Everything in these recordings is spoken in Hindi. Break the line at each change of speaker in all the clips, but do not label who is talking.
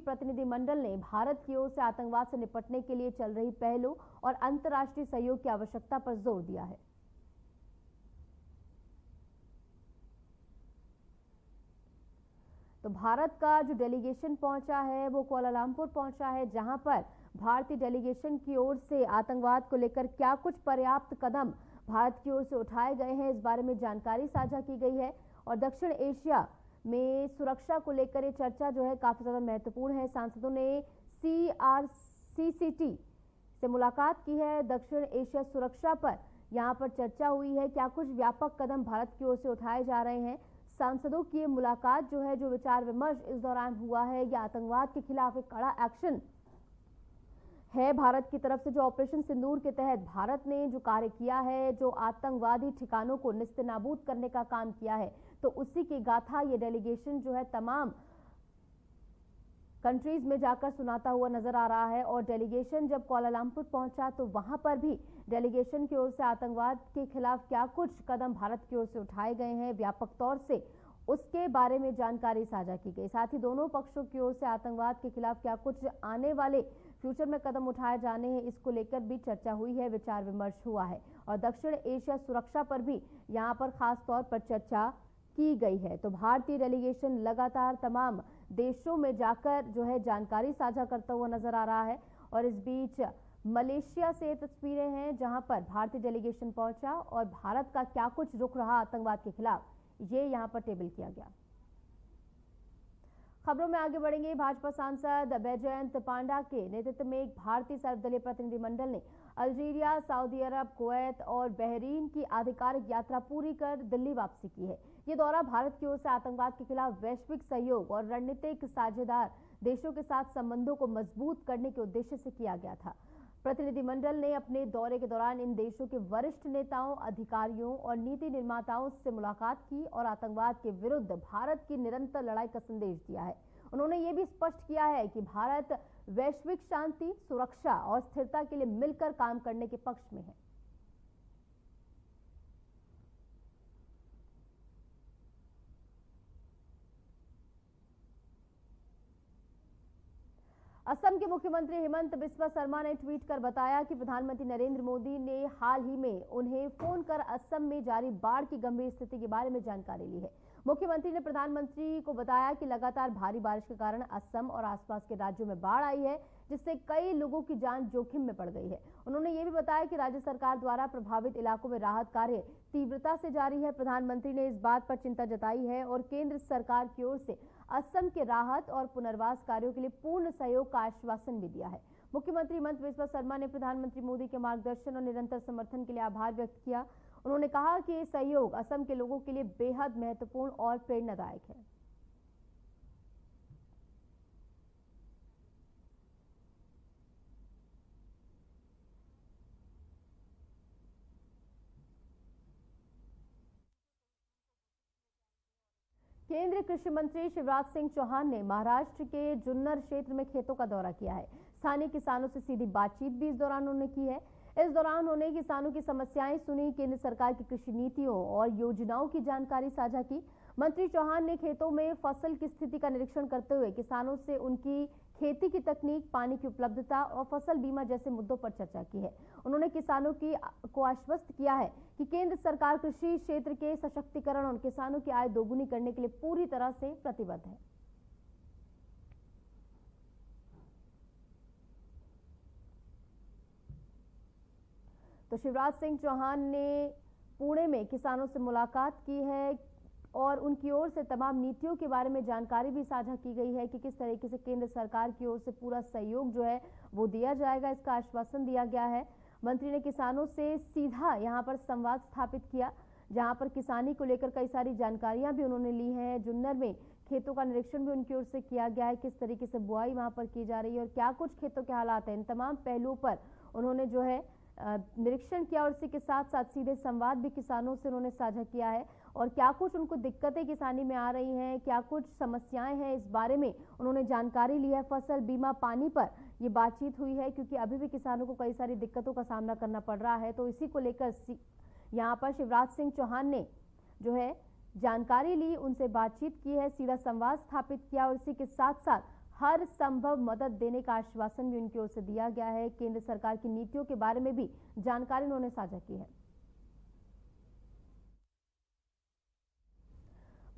प्रतिनिधिमंडल ने भारत की ओर से आतंकवाद से निपटने के लिए चल रही पहलों और अंतर्राष्ट्रीय सहयोग की आवश्यकता पर जोर दिया है। तो भारत का जो डेलीगेशन पहुंचा है वो कुआलालंपुर पहुंचा है, जहां पर भारतीय डेलीगेशन की ओर से आतंकवाद को लेकर क्या कुछ पर्याप्त कदम भारत की ओर से उठाए गए हैं, इस बारे में जानकारी साझा की गई है। और दक्षिण एशिया में सुरक्षा को लेकर ये चर्चा जो है काफी ज्यादा महत्वपूर्ण है। सांसदों ने CRCCT से मुलाकात की है। दक्षिण एशिया सुरक्षा पर यहाँ पर चर्चा हुई है। क्या कुछ व्यापक कदम भारत की ओर से उठाए जा रहे हैं। सांसदों की ये मुलाकात जो है, जो विचार विमर्श इस दौरान हुआ है, या आतंकवाद के खिलाफ एक कड़ा एक्शन है भारत की तरफ से। जो ऑपरेशन सिंदूर के तहत भारत ने जो कार्य किया है, जो आतंकवादी ठिकानों को निस्तेनाबूद करने का काम किया है, तो उसी की गाथा ये डेलीगेशन जो है तमाम कंट्रीज में जाकर सुनाता हुआ नजर आ रहा है। और डेलीगेशन जब कुआलालंपुर पहुंचा तो वहां पर भी डेलीगेशन की ओर से आतंकवाद के खिलाफ क्या कुछ कदम भारत की ओर से उठाए गए हैं व्यापक तौर से, उसके बारे में जानकारी साझा की गई। साथ ही दोनों पक्षों की ओर से आतंकवाद के खिलाफ क्या कुछ आने वाले फ्यूचर में कदम उठाए जाने हैं, इसको लेकर भी चर्चा हुई है, विचार विमर्श हुआ है। और दक्षिण एशिया सुरक्षा पर भी यहाँ पर खास तौर पर चर्चा की गई है। तो भारतीय डेलीगेशन लगातार तमाम देशों में जाकर जो है जानकारी साझा करता हुआ नजर आ रहा है। और इस बीच मलेशिया से तस्वीरें हैं, जहां पर भारतीय डेलीगेशन पहुंचा और भारत का क्या कुछ रुख रहा आतंकवाद के खिलाफ, ये यहां पर टेबल किया गया। खबरों में आगे बढ़ेंगे। भाजपा सांसद बैजयंत पांडा के नेतृत्व में एक भारतीय सर्वदलीय प्रतिनिधिमंडल ने अल्जीरिया, सऊदी अरब, कुवैत और बहरीन की आधिकारिक यात्रा पूरी कर दिल्ली वापसी की है। ये दौरा भारत की ओर से आतंकवाद के खिलाफ वैश्विक सहयोग और रणनीतिक साझेदार देशों के साथ संबंधों को मजबूत करने के उद्देश्य से किया गया था। प्रतिनिधिमंडल ने अपने दौरे के दौरान इन देशों के वरिष्ठ नेताओं, अधिकारियों और नीति निर्माताओं से मुलाकात की और आतंकवाद के विरुद्ध भारत की निरंतर लड़ाई का संदेश दिया है। उन्होंने ये भी स्पष्ट किया है कि भारत वैश्विक शांति, सुरक्षा और स्थिरता के लिए मिलकर काम करने के पक्ष में है। असम के मुख्यमंत्री हेमंत बिस्वा शर्मा ने ट्वीट कर बताया कि प्रधानमंत्री नरेंद्र मोदी ने हाल ही में उन्हें फोन कर असम में जारी बाढ़ की गंभीर स्थिति के बारे में जानकारी ली है। मुख्यमंत्री ने प्रधानमंत्री को बताया कि लगातार भारी बारिश के कारण असम और आसपास के राज्यों में बाढ़ आई है, जिससे कई लोगों की जान जोखिम में पड़ गई है। उन्होंने ये भी बताया कि राज्य सरकार द्वारा प्रभावित इलाकों में राहत कार्य तीव्रता से जारी है। प्रधानमंत्री ने इस बात पर चिंता जताई है और केंद्र सरकार की ओर से असम के राहत और पुनर्वास कार्यों के लिए पूर्ण सहयोग का आश्वासन भी दिया है। मुख्यमंत्री हेमंत बिस्वा शर्मा ने प्रधानमंत्री मोदी के मार्गदर्शन और निरंतर समर्थन के लिए आभार व्यक्त किया। उन्होंने कहा कि ये सहयोग असम के लोगों के लिए बेहद महत्वपूर्ण और प्रेरणादायक है। केंद्रीय कृषि मंत्री शिवराज सिंह चौहान ने महाराष्ट्र के जुन्नर क्षेत्र में खेतों का दौरा किया है। स्थानीय किसानों से सीधी बातचीत भी इस दौरान उन्होंने की है। इस दौरान उन्होंने किसानों की समस्याएं सुनी, केंद्र सरकार की कृषि नीतियों और योजनाओं की जानकारी साझा की। मंत्री चौहान ने खेतों में फसल की स्थिति का निरीक्षण करते हुए किसानों से उनकी खेती की तकनीक, पानी की उपलब्धता और फसल बीमा जैसे मुद्दों पर चर्चा की है। उन्होंने किसानों को आश्वस्त किया है कि केंद्र सरकार कृषि क्षेत्र के सशक्तिकरण और किसानों की आय दोगुनी करने के लिए पूरी तरह से प्रतिबद्ध है। तो शिवराज सिंह चौहान ने पुणे में किसानों से मुलाकात की है और उनकी ओर से तमाम नीतियों के बारे में जानकारी भी साझा की गई है कि किस तरीके से केंद्र सरकार की ओर से पूरा सहयोग जो है वो दिया जाएगा, इसका आश्वासन दिया गया है। मंत्री ने किसानों से सीधा यहां पर संवाद स्थापित किया, जहां पर किसानी को लेकर कई सारी जानकारियां भी उन्होंने ली हैं। जुन्नर में खेतों का निरीक्षण भी उनकी ओर से किया गया है, किस तरीके से बुआई वहां पर की जा रही है और क्या कुछ खेतों के हालात हैं। इन तमाम पहलुओं पर उन्होंने जो है निरीक्षण किया और इसी के साथ साथ सीधे संवाद भी किसानों से उन्होंने साझा किया है। और क्या कुछ उनको दिक्कतें किसानी में आ रही हैं, क्या कुछ समस्याएं हैं, इस बारे में उन्होंने जानकारी ली है। फसल बीमा, पानी पर ये बातचीत हुई है, क्योंकि अभी भी किसानों को कई सारी दिक्कतों का सामना करना पड़ रहा है। तो इसी को लेकर यहाँ पर शिवराज सिंह चौहान ने जो है जानकारी ली, उनसे बातचीत की है, सीधा संवाद स्थापित किया और इसी के साथ साथ हर संभव मदद देने का आश्वासन भी उनकी ओर से दिया गया है। केंद्र सरकार की नीतियों के बारे में भी जानकारी उन्होंने साझा की है।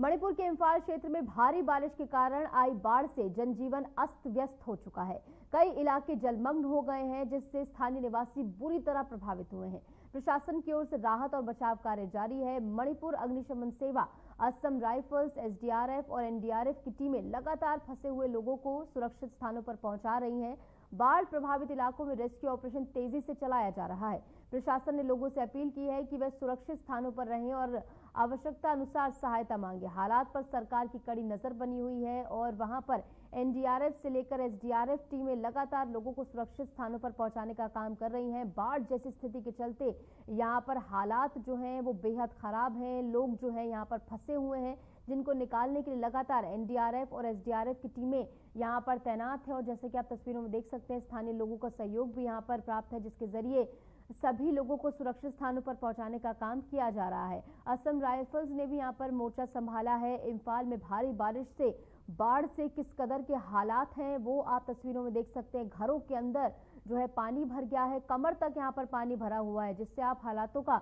मणिपुर के इम्फाल क्षेत्र में भारी बारिश के कारण आई बाढ़ से जनजीवन अस्त व्यस्त हो चुका है। कई इलाके जलमग्न हो गए हैं, जिससे स्थानीय निवासी बुरी तरह प्रभावित हुए हैं। प्रशासन की ओर से राहत और बचाव कार्य जारी है। मणिपुर अग्निशमन सेवा, असम राइफल्स, एसडीआरएफ और एनडीआरएफ की टीमें लगातार फंसे हुए लोगों को सुरक्षित स्थानों पर पहुंचा रही हैं। बाढ़ प्रभावित इलाकों में रेस्क्यू ऑपरेशन तेजी से चलाया जा रहा है। प्रशासन ने लोगों से अपील की है कि वे सुरक्षित स्थानों पर रहें और आवश्यकता अनुसार सहायता मांगे। हालात पर सरकार की कड़ी नजर बनी हुई है और वहां पर एनडीआरएफ से लेकर एसडीआरएफ टीमें लगातार लोगों को सुरक्षित स्थानों पर पहुंचाने का काम कर रही हैं। बाढ़ जैसी स्थिति के चलते यहां पर हालात जो हैं वो बेहद खराब हैं। लोग जो हैं यहां पर फंसे हुए हैं, जिनको निकालने के लिए लगातार एनडीआरएफ और एसडीआरएफ की टीमें यहां पर तैनात है। और जैसे कि आप तस्वीरों में देख सकते हैं, स्थानीय लोगों का सहयोग भी यहां पर प्राप्त है, जिसके जरिए सभी लोगों को सुरक्षित स्थानों पर पहुंचाने का काम किया जा रहा है। असम राइफल्स ने भी यहां पर मोर्चा संभाला है। इम्फाल में भारी बारिश से बाढ़ से किस कदर के हालात हैं वो आप तस्वीरों में देख सकते हैं। घरों के अंदर जो है पानी भर गया है, कमर तक यहां पर पानी भरा हुआ है, जिससे आप हालातों का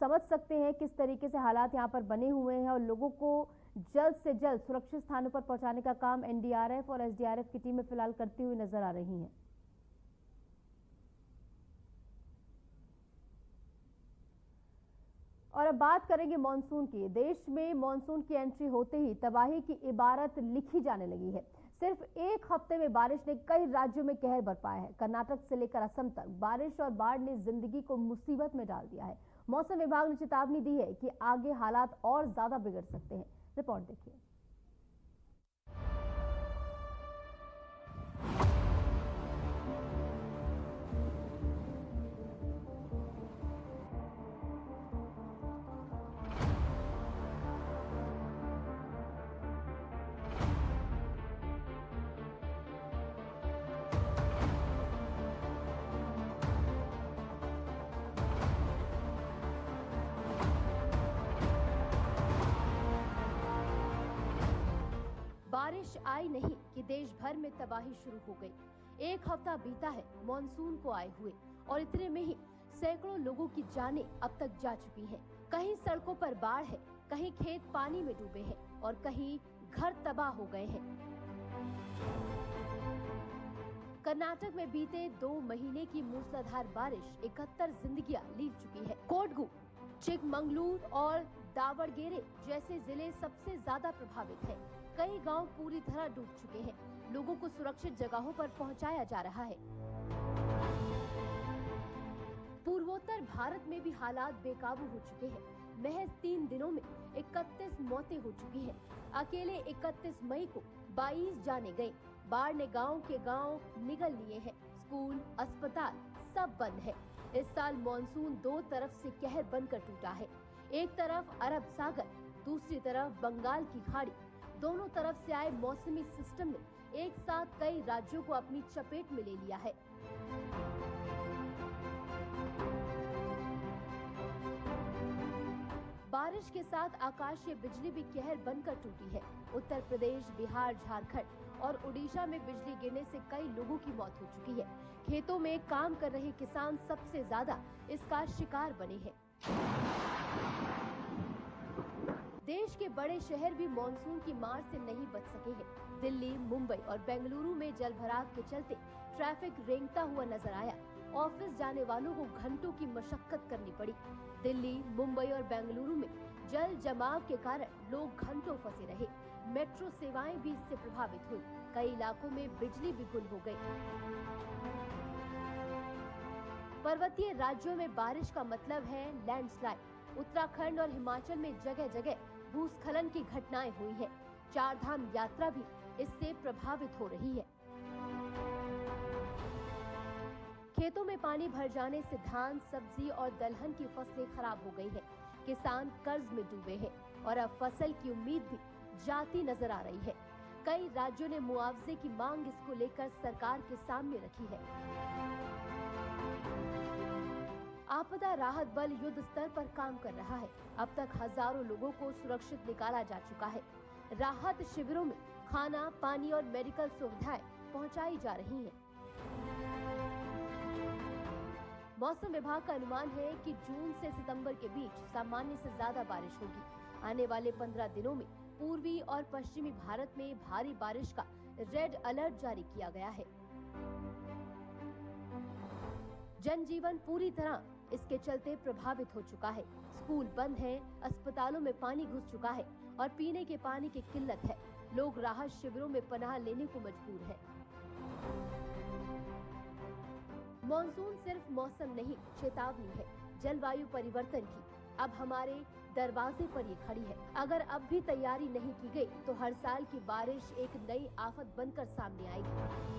समझ सकते हैं किस तरीके से हालात यहां पर बने हुए हैं। और लोगों को जल्द से जल्द सुरक्षित स्थानों पर पहुंचाने का काम एनडीआरएफ और एसडीआरएफ की टीमें फिलहाल करती हुई नजर आ रही हैं। और अब बात करेंगे मानसून की। देश में मानसून की एंट्री होते ही तबाही की इबारत लिखी जाने लगी है। सिर्फ एक हफ्ते में बारिश ने कई राज्यों में कहर बरपाया है। कर्नाटक से लेकर असम तक बारिश और बाढ़ ने जिंदगी को मुसीबत में डाल दिया है। मौसम विभाग ने चेतावनी दी है कि आगे हालात और ज्यादा बिगड़ सकते हैं। रिपोर्ट देखिए।
बारिश आई नहीं कि देश भर में तबाही शुरू हो गई। एक हफ्ता बीता है मॉनसून को आए हुए और इतने में ही सैकड़ों लोगों की जानें अब तक जा चुकी हैं। कहीं सड़कों पर बाढ़ है, कहीं खेत पानी में डूबे हैं और कहीं घर तबाह हो गए हैं। कर्नाटक में बीते 2 महीने की मूसलाधार बारिश 71 जिंदगियां लील चुकी है। कोडगु, चिकमंगलूर और दावड़गेरे जैसे जिले सबसे ज्यादा प्रभावित हैं। कई गांव पूरी तरह डूब चुके हैं। लोगों को सुरक्षित जगहों पर पहुंचाया जा रहा है। पूर्वोत्तर भारत में भी हालात बेकाबू हो चुके हैं। महज 3 दिनों में 31 मौतें हो चुकी हैं। अकेले 31 मई को 22 जाने गए। बाढ़ ने गांव के गांव निगल लिए हैं। स्कूल, अस्पताल सब बंद है। इस साल मॉनसून 2 तरफ से कहर बनकर टूटा है। एक तरफ अरब सागर, दूसरी तरफ बंगाल की खाड़ी। दोनों तरफ से आए मौसमी सिस्टम ने एक साथ कई राज्यों को अपनी चपेट में ले लिया है। बारिश के साथ आकाशीय बिजली भी कहर बनकर टूटी है। उत्तर प्रदेश, बिहार, झारखंड और उड़ीसा में बिजली गिरने से कई लोगों की मौत हो चुकी है। खेतों में काम कर रहे किसान सबसे ज्यादा इसका शिकार बने हैं। देश के बड़े शहर भी मॉनसून की मार से नहीं बच सके हैं। दिल्ली, मुंबई और बेंगलुरु में जलभराव के चलते ट्रैफिक रेंगता हुआ नजर आया। ऑफिस जाने वालों को घंटों की मशक्कत करनी पड़ी। दिल्ली, मुंबई और बेंगलुरु में जल जमाव के कारण लोग घंटों फंसे रहे। मेट्रो सेवाएं भी इससे प्रभावित हुई। कई इलाकों में बिजली भी गुल हो गई। पर्वतीय राज्यों में बारिश का मतलब है लैंडस्लाइड। उत्तराखंड और हिमाचल में जगह जगह भूस्खलन की घटनाएं हुई है। 4 धाम यात्रा भी इससे प्रभावित हो रही है। खेतों में पानी भर जाने से धान, सब्जी और दलहन की फसलें खराब हो गई हैं। किसान कर्ज में डूबे हैं और अब फसल की उम्मीद भी जाती नजर आ रही है। कई राज्यों ने मुआवजे की मांग इसको लेकर सरकार के सामने रखी है। आपदा राहत बल युद्ध स्तर पर काम कर रहा है। अब तक हजारों लोगों को सुरक्षित निकाला जा चुका है। राहत शिविरों में खाना, पानी और मेडिकल सुविधाएं पहुंचाई जा रही हैं। मौसम विभाग का अनुमान है कि जून से सितंबर के बीच सामान्य से ज्यादा बारिश होगी। आने वाले 15 दिनों में पूर्वी और पश्चिमी भारत में भारी बारिश का रेड अलर्ट जारी किया गया है। जनजीवन पूरी तरह इसके चलते प्रभावित हो चुका है। स्कूल बंद हैं, अस्पतालों में पानी घुस चुका है और पीने के पानी की किल्लत है। लोग राहत शिविरों में पनाह लेने को मजबूर हैं। मॉनसून सिर्फ मौसम नहीं, चेतावनी है जलवायु परिवर्तन की। अब हमारे दरवाजे पर ये खड़ी है। अगर अब भी तैयारी नहीं की गई तो हर साल की बारिश एक नई आफत बनकर सामने आएगी।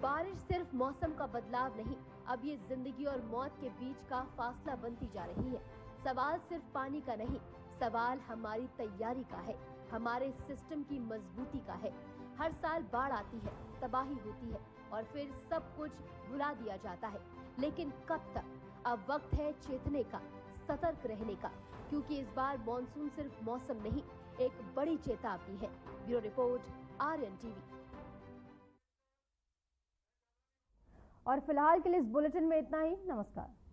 बारिश सिर्फ मौसम का बदलाव नहीं, अब ये जिंदगी और मौत के बीच का फासला बनती जा रही है। सवाल सिर्फ पानी का नहीं, सवाल हमारी तैयारी का है, हमारे सिस्टम की मजबूती का है। हर साल बाढ़ आती है, तबाही होती है और फिर सब कुछ भुला दिया जाता है। लेकिन कब तक? अब वक्त है चेतने का, सतर्क रहने का, क्योंकि इस बार मॉनसून सिर्फ मौसम नहीं, एक बड़ी चेतावनी है। Bureau report, Aryan TV.
और फिलहाल के लिए इस बुलेटिन में इतना ही। नमस्कार।